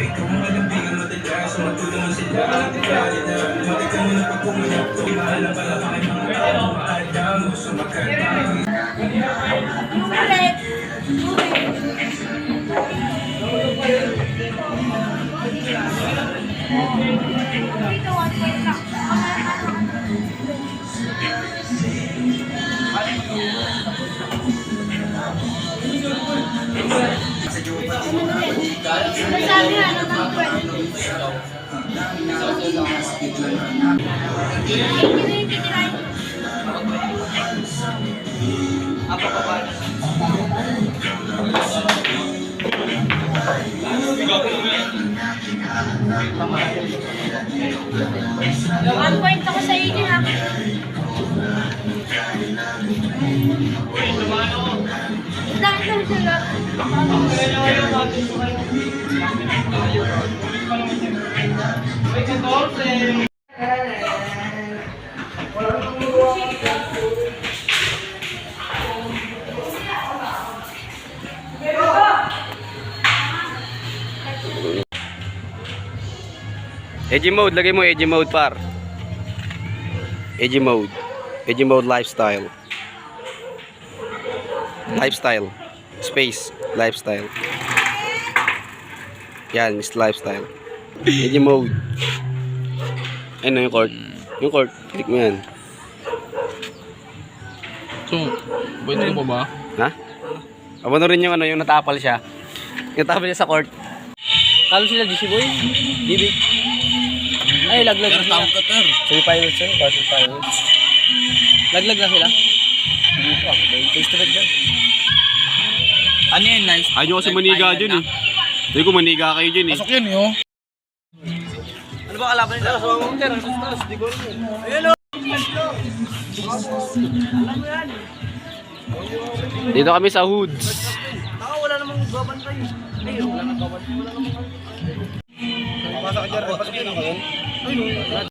ikaw ang malambingan madalas matulungan sila ang tigali na matikan mo na pagpumanap ko mahal ang palakay mga tao maadam mo sumakatang Apa pa? 1 point ako sa inyo ha. Dahil sila. Edgy mode, lagay mo edgy mode par. Edgy mode. Edgy mode lifestyle. Lifestyle. Space. Lifestyle. Yan, Miss Lifestyle. Edgy mode. Ayun na yung chord. Yung chord. Click mo yan. So, pwede ko pa ba? Ha? Abano rin yung ano, yung natapal siya. Yung natapal siya sa chord. Talo sila, GC Boy? Bibi. Ay, laglag na sila. Semi-finals yun, quarter-finals. Laglag na sila? Hindi pa, face to face dyan. Ano yun, nice? Ayaw nyo kasi maniga dyan eh. Hindi ko maniga kayo dyan eh. Pasok yun, yo. Ano ba kalaban nila? Sa mga mountain, ang sustas, di ko rin. Ayun o! Alam mo yan. Dito kami sa hoods. Baka wala namang babantay. Ayun, wala namang babantay. Wala namang babantay. Pasok dyan, pasok yun ako yun. Ayun.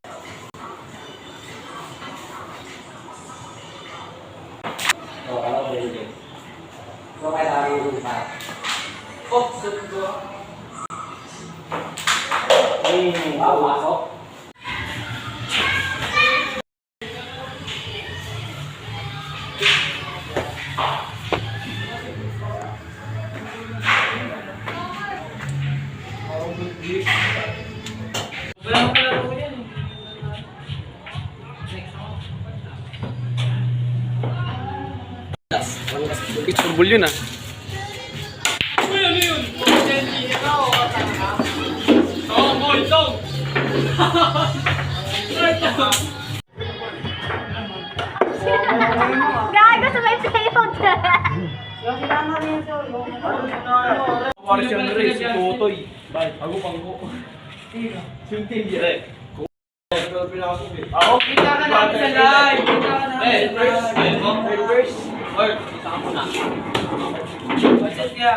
It's football yun ah. Gago sa may sayo dyan. Parang rin, si Totoy. Ako pangko. Suntin yan. Ako, kita ka namin sa live. Kita ka namin sa live. Reverse. Or, kita ka muna. Budget niya.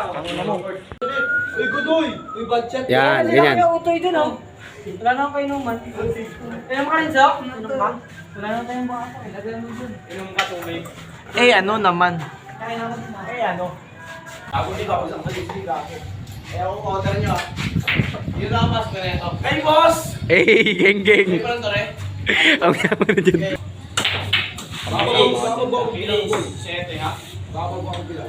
Uy, Gudoy! Uy, budget. Yan, ganyan. Utoy dun, oh. Wala na kayo inuman. Inom ka rin, Zok? Inom ka? Wala na tayong baka. Ilagay mo dun. Inom ka tubig. Eh, ano naman? Eh, ano? Ako dito ako sa kalisig ako. Eh, ako order nyo ah. Yun lang mas ganito. Hey, boss! Hey, geng geng. Hey, pranto rin. Ang yaman na dyan. Bababa ko bilang. 7 ha? Bababa ko bilang.